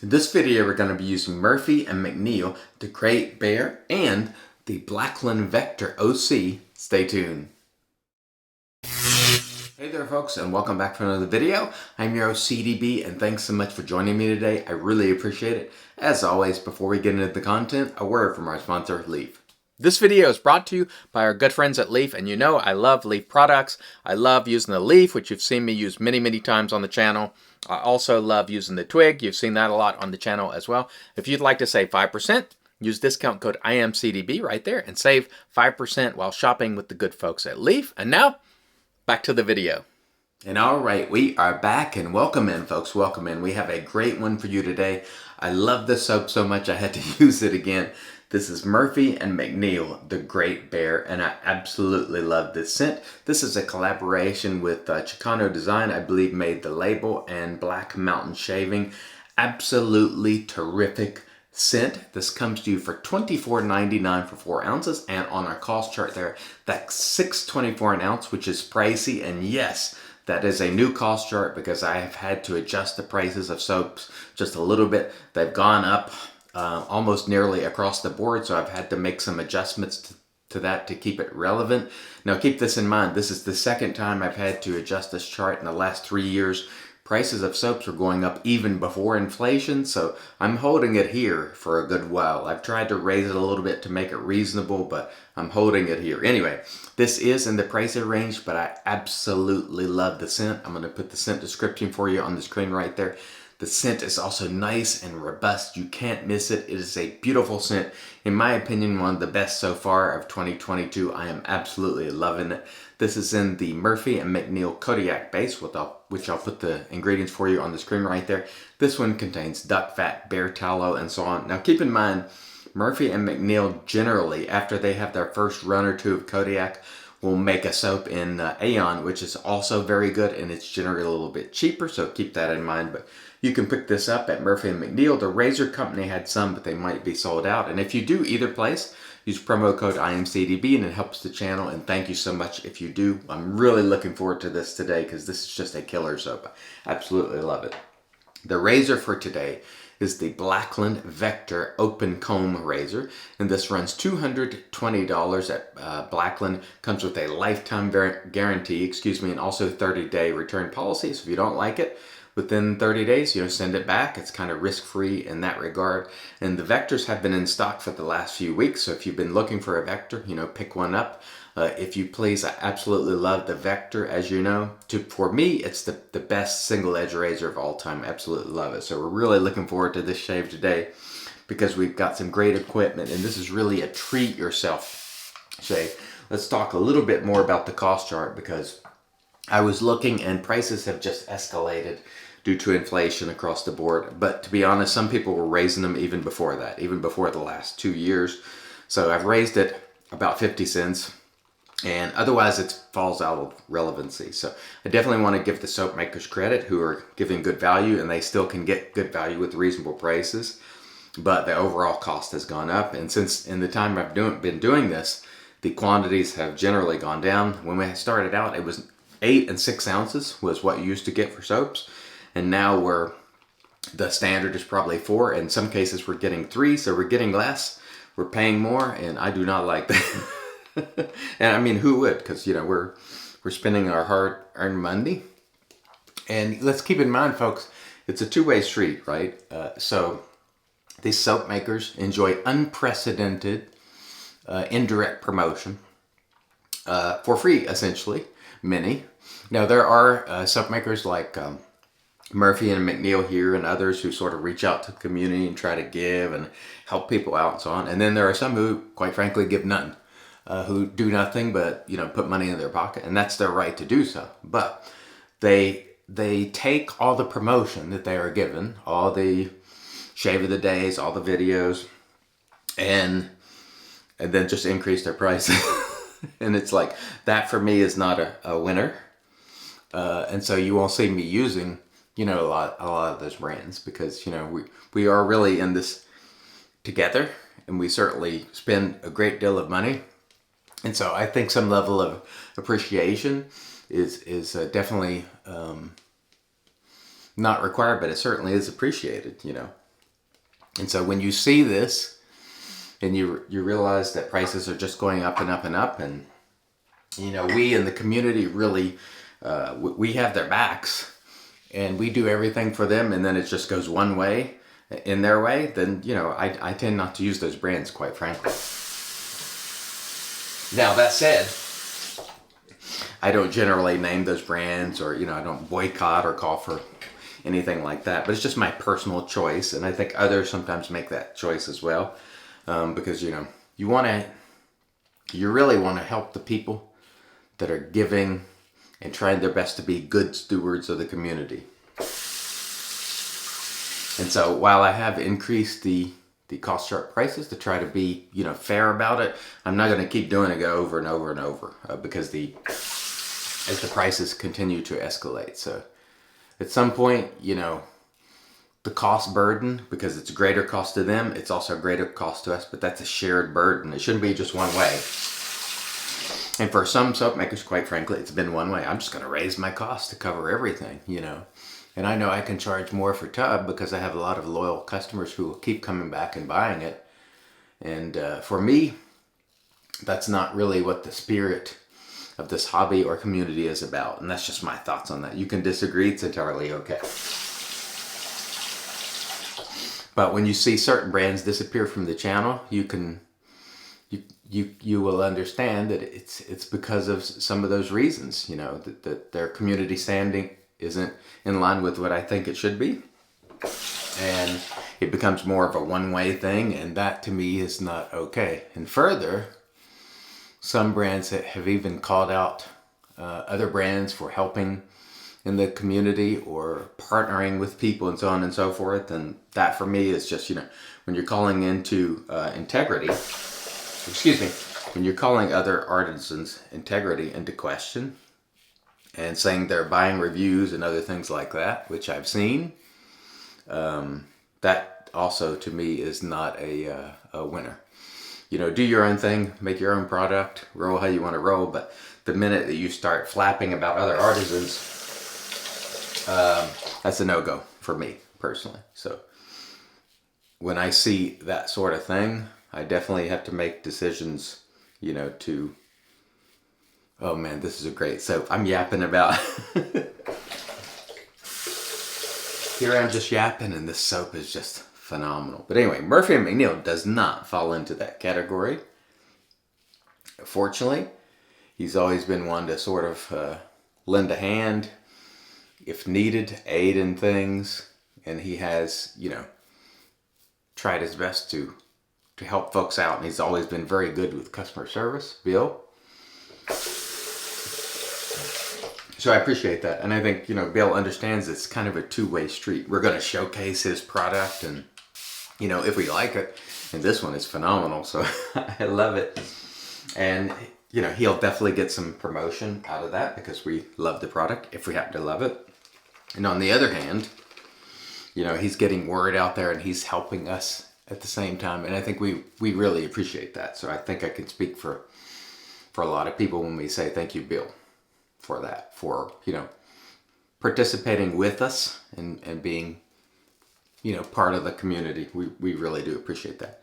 In this video, we're going to be using Murphy and McNeil to create Bear and the Blackland Vector OC. Stay tuned. Hey there folks, and welcome back for another video. I'm your IAMCDB, and thanks so much for joining me today. I really appreciate it. As always, before we get into the content, a word from our sponsor, Leaf. This video is brought to you by our good friends at Leaf, and you know I love Leaf products. I love using the Leaf, which you've seen me use many times on the channel. I also love using the Twig. You've seen that a lot on the channel as well. If you'd like to save 5%, use discount code IAMCDB right there and save 5% while shopping with the good folks at Leaf. And now, back to the video. And all right, we are back, and welcome in, folks. Welcome in. We have a great one for you today. I love this soap so much I had to use it again. This is Murphy and McNeil, the Great Bear, and I absolutely love this scent. This is a collaboration with Chicano Design, I believe made the label, and Black Mountain Shaving. Absolutely terrific scent. This comes to you for $24.99 for 4 ounces, and on our cost chart there, that's $6.24 an ounce, which is pricey, and yes, that is a new cost chart because I have had to adjust the prices of soaps just a little bit. They've gone up almost nearly across the board, so I've had to make some adjustments to that to keep it relevant. Now keep this in mind, this is the second time I've had to adjust this chart in the last 3 years. Prices of soaps are going up even before inflation, so I'm holding it here for a good while. I've tried to raise it a little bit to make it reasonable, but I'm holding it here. Anyway, this is in the pricey range, but I absolutely love the scent. I'm going to put the scent description for you on the screen right there. The scent is also nice and robust. You can't miss it. It is a beautiful scent. In my opinion, one of the best so far of 2022. I am absolutely loving it. This is in the Murphy and McNeil Kodiak base, which I'll put the ingredients for you on the screen right there. This one contains duck fat, bear tallow, and so on. Now keep in mind, Murphy and McNeil generally, after they have their first run or two of Kodiak, will make a soap in Aeon, which is also very good, and it's generally a little bit cheaper, so keep that in mind. But you can pick this up at Murphy & McNeil. The Razor Company had some, but they might be sold out. And if you do either place, use promo code IAMCDB, and it helps the channel, and thank you so much if you do. I'm really looking forward to this today because this is just a killer soap. I absolutely love it. The razor for today is the Blackland Vector Open Comb Razor, and this runs $220 at Blackland. Comes with a lifetime guarantee, and also 30-day return policy. So if you don't like it within 30 days, send it back. It's kind of risk-free in that regard. And the Vectors have been in stock for the last few weeks, so if you've been looking for a Vector, pick one up. If you please, I absolutely love the Vector, as you know. For me, it's the best single edge razor of all time. Absolutely love it. So we're really looking forward to this shave today because we've got some great equipment, and this is really a treat yourself shave. Let's talk a little bit more about the cost chart because I was looking and prices have just escalated due to inflation across the board. But to be honest, some people were raising them even before that, even before the last 2 years. So I've raised it about 50 cents. And otherwise it falls out of relevancy. So I definitely want to give the soap makers credit who are giving good value, and they still can get good value with reasonable prices. But the overall cost has gone up. And since in the time I've been doing this, the quantities have generally gone down. When we started out, it was 8 and 6 ounces was what you used to get for soaps. And now the standard is probably 4. In some cases we're getting 3, so we're getting less. We're paying more, and I do not like that. And I mean, who would? Because we're spending our hard-earned money. And let's keep in mind, folks, it's a two-way street, right? So these soap makers enjoy unprecedented indirect promotion for free, essentially. Many. Now there are soap makers like Murphy and McNeil here and others who sort of reach out to the community and try to give and help people out and so on. And then there are some who, quite frankly, give none. Who do nothing but put money in their pocket, and that's their right to do so. But they take all the promotion that they are given, all the shave of the days, all the videos, and then just increase their prices. And it's like that for me is not a winner. And so you won't see me using a lot of those brands because we are really in this together, and we certainly spend a great deal of money. And so I think some level of appreciation is definitely not required, but it certainly is appreciated, And so when you see this and you realize that prices are just going up and up and up, and we in the community really we have their backs, and we do everything for them, and then it just goes one way in their way, then I tend not to use those brands, quite frankly. Now that said, I don't generally name those brands, or I don't boycott or call for anything like that, but it's just my personal choice, and I think others sometimes make that choice as well, because you really want to help the people that are giving and trying their best to be good stewards of the community. And so while I have increased the cost chart prices to try to be fair about it, I'm not going to keep doing it over and over and over, because as the prices continue to escalate. So at some point, the cost burden, because it's a greater cost to them, it's also a greater cost to us, but that's a shared burden. It shouldn't be just one way. And for some soap makers, quite frankly, it's been one way. I'm just going to raise my cost to cover everything, And I know I can charge more for tub because I have a lot of loyal customers who will keep coming back and buying it. And for me, that's not really what the spirit of this hobby or community is about. And that's just my thoughts on that. You can disagree, it's entirely okay. But when you see certain brands disappear from the channel, you will understand that it's because of some of those reasons, that their community standing isn't in line with what I think it should be. And it becomes more of a one-way thing, and that to me is not okay. And further, some brands that have even called out other brands for helping in the community or partnering with people and so on and so forth. And that for me is just, when you're calling into integrity, when you're calling other artisans' integrity into question and saying they're buying reviews and other things like that, which I've seen, that also to me is not a winner. Do your own thing, make your own product, roll how you want to roll, but the minute that you start flapping about other artisans, that's a no-go for me personally. So when I see that sort of thing, I definitely have to make decisions, to, oh man, this is a great soap. I'm yapping about, here I'm just yapping, and this soap is just phenomenal. But anyway, Murphy and McNeil does not fall into that category. Fortunately, he's always been one to sort of lend a hand, if needed, aid in things, and he has, tried his best to help folks out, and he's always been very good with customer service. Bill. So I appreciate that, and I think Bill understands it's kind of a two-way street. We're going to showcase his product, and if we like it, and this one is phenomenal, so I love it. And he'll definitely get some promotion out of that because we love the product if we happen to love it. And on the other hand, he's getting word out there, and he's helping us at the same time, and I think we really appreciate that. So I think I can speak for a lot of people when we say thank you, Bill, for that, for participating with us and being part of the community. We really do appreciate that,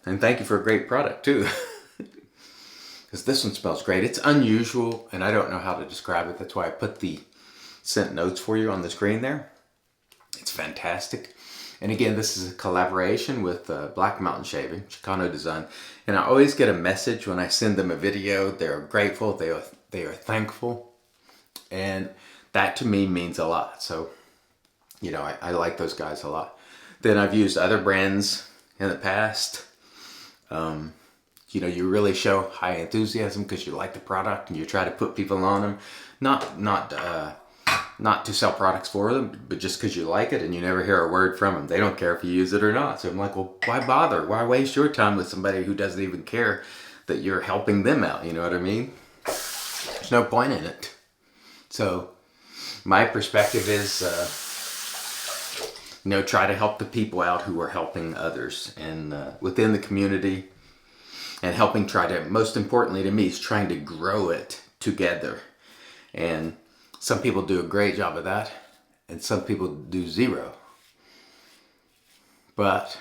and thank you for a great product too, because this one smells great. It's unusual, and I don't know how to describe it. That's why I put the scent notes for you on the screen there. It's fantastic. And again, this is a collaboration with Black Mountain Shaving, Chicano Design. And I always get a message when I send them a video. They're grateful, they are thankful. And that to me means a lot. So, I like those guys a lot. Then I've used other brands in the past. You really show high enthusiasm because you like the product and you try to put people on them. Not to sell products for them, but just because you like it, and you never hear a word from them. They don't care if you use it or not. So I'm like, well, why bother? Why waste your time with somebody who doesn't even care that you're helping them out? You know what I mean? There's no point in it. So my perspective is, try to help the people out who are helping others, and within the community, and helping most importantly to me, is trying to grow it together. And some people do a great job of that, and some people do zero. But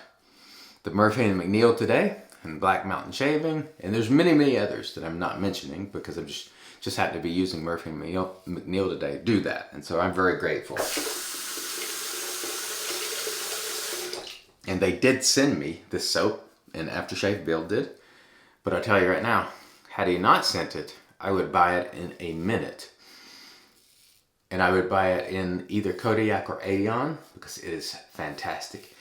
the Murphy and McNeil today, and Black Mountain Shaving, and there's many others that I'm not mentioning because I'm just happen to be using Murphy and McNeil today, do that. And so I'm very grateful. And they did send me this soap, and Aftershave Bill did. But I'll tell you right now, had he not sent it, I would buy it in a minute. And I would buy it in either Kodiak or Aeon because it is fantastic.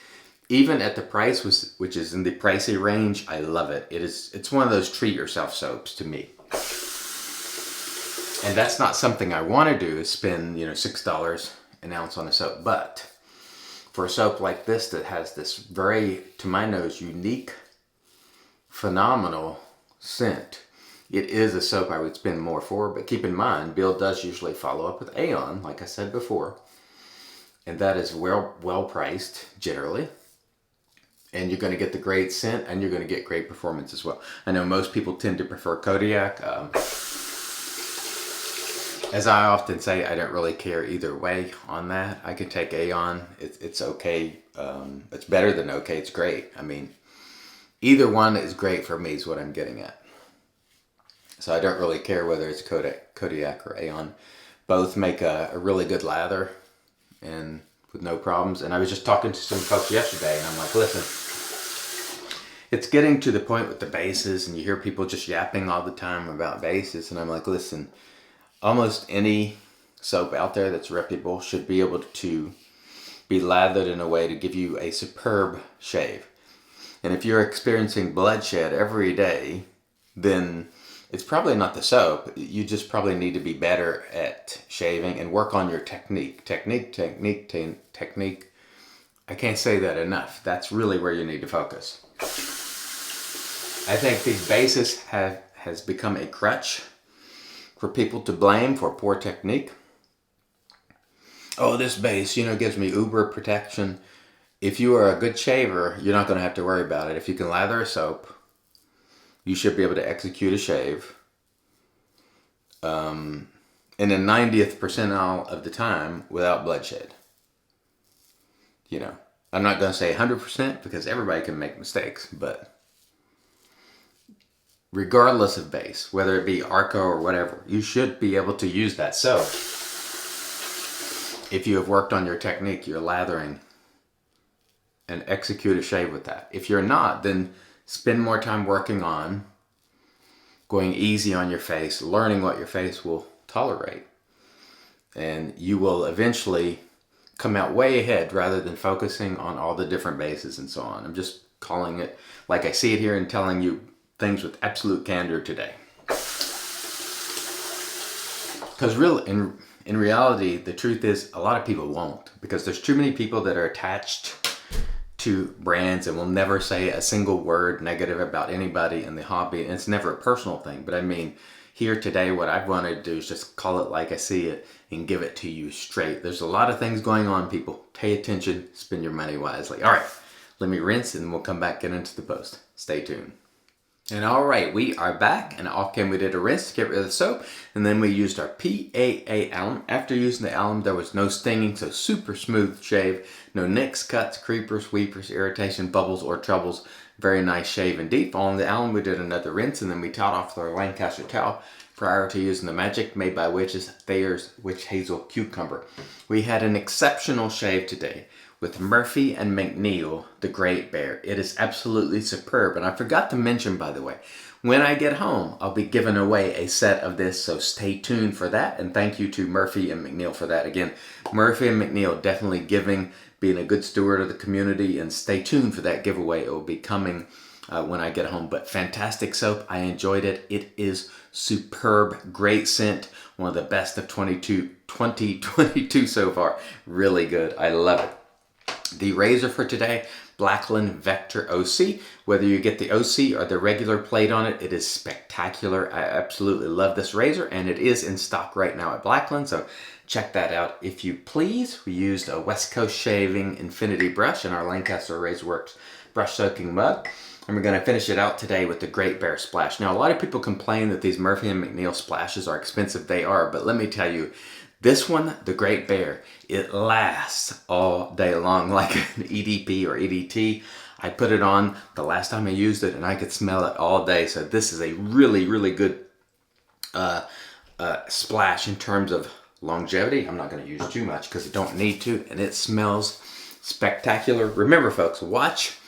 Even at the price, which is in the pricey range, I love it. It's one of those treat yourself soaps to me. And that's not something I want to do, is spend, $6 an ounce on a soap. But for a soap like this that has this very, to my nose, unique, phenomenal scent, it is a soap I would spend more for. But keep in mind, Bill does usually follow up with Aeon, like I said before. And that is well priced, generally. And you're going to get the great scent, and you're going to get great performance as well. I know most people tend to prefer Kodiak. As I often say, I don't really care either way on that. I can take Aeon. It's okay. It's better than okay. It's great. I mean, either one is great for me is what I'm getting at. So I don't really care whether it's Kodiak or Aeon. Both make a really good lather and with no problems. And I was just talking to some folks yesterday, and I'm like, listen, it's getting to the point with the bases, and you hear people just yapping all the time about bases. And I'm like, listen, almost any soap out there that's reputable should be able to be lathered in a way to give you a superb shave. And if you're experiencing bloodshed every day, then it's probably not the soap. You just probably need to be better at shaving and work on your technique. Technique. I can't say that enough. That's really where you need to focus. I think these bases has become a crutch for people to blame for poor technique. Oh, this base, gives me uber protection. If you are a good shaver, you're not going to have to worry about it. If you can lather a soap, you should be able to execute a shave in the 90th percentile of the time without bloodshed. I'm not going to say 100% because everybody can make mistakes, but regardless of base, whether it be Arco or whatever, you should be able to use that soap if you have worked on your technique, your lathering, and execute a shave with that. If you're not, then spend more time working on going easy on your face, learning what your face will tolerate. And you will eventually come out way ahead rather than focusing on all the different bases and so on. I'm just calling it like I see it here and telling you things with absolute candor today. Because in reality, the truth is a lot of people won't, because there's too many people that are attached to brands and will never say a single word negative about anybody in the hobby. And it's never a personal thing. But I mean, here today, what I want to do is just call it like I see it and give it to you straight. There's a lot of things going on, people. Pay attention, spend your money wisely. All right, let me rinse and we'll come back, get into the post. Stay tuned. And all right, we are back, and off cam we did a rinse to get rid of the soap, and then we used our PAA alum. After using the alum, there was no stinging, so super smooth shave. No nicks, cuts, creepers, weepers, irritation, bubbles, or troubles. Very nice shave indeed. Following the alum, we did another rinse, and then we towed off with our Lancaster towel prior to using the Magic made by Witches Thayer's Witch Hazel Cucumber. We had an exceptional shave today with Murphy and McNeil, the Great Bear. It is absolutely superb. And I forgot to mention, by the way, when I get home, I'll be giving away a set of this, so stay tuned for that. And thank you to Murphy and McNeil for that. Again, Murphy and McNeil definitely being a good steward of the community, and stay tuned for that giveaway. It will be coming when I get home. But fantastic soap. I enjoyed it. It is superb. Great scent. One of the best of 2022 so far. Really good. I love it. The razor for today, Blackland Vector OC. Whether you get the OC or the regular plate on it, it is spectacular. I absolutely love this razor, and it is in stock right now at Blackland, so check that out if you please. We used a West Coast Shaving Infinity brush in our Lancaster Razorworks brush soaking mug, and we're going to finish it out today with the Great Bear Splash. Now, a lot of people complain that these Murphy and McNeil splashes are expensive. They are, but let me tell you, This one, the Great Bear, it lasts all day long like an EDP or EDT. I put it on the last time I used it and I could smell it all day. So this is a really, really good splash in terms of longevity. I'm not going to use too much because I don't need to, and it smells spectacular. Remember folks, watch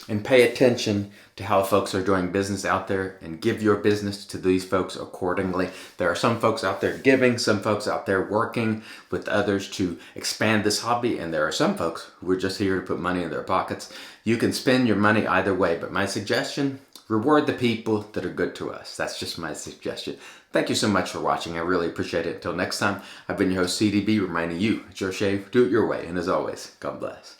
and pay attention to how folks are doing business out there and give your business to these folks accordingly. There are some folks out there giving, some folks out there working with others to expand this hobby, and there are some folks who are just here to put money in their pockets. You can spend your money either way, but my suggestion, reward the people that are good to us. That's just my suggestion. Thank you so much for watching. I really appreciate it. Until next time, I've been your host, CDB, reminding you, it's your shave, do it your way. And as always, God bless.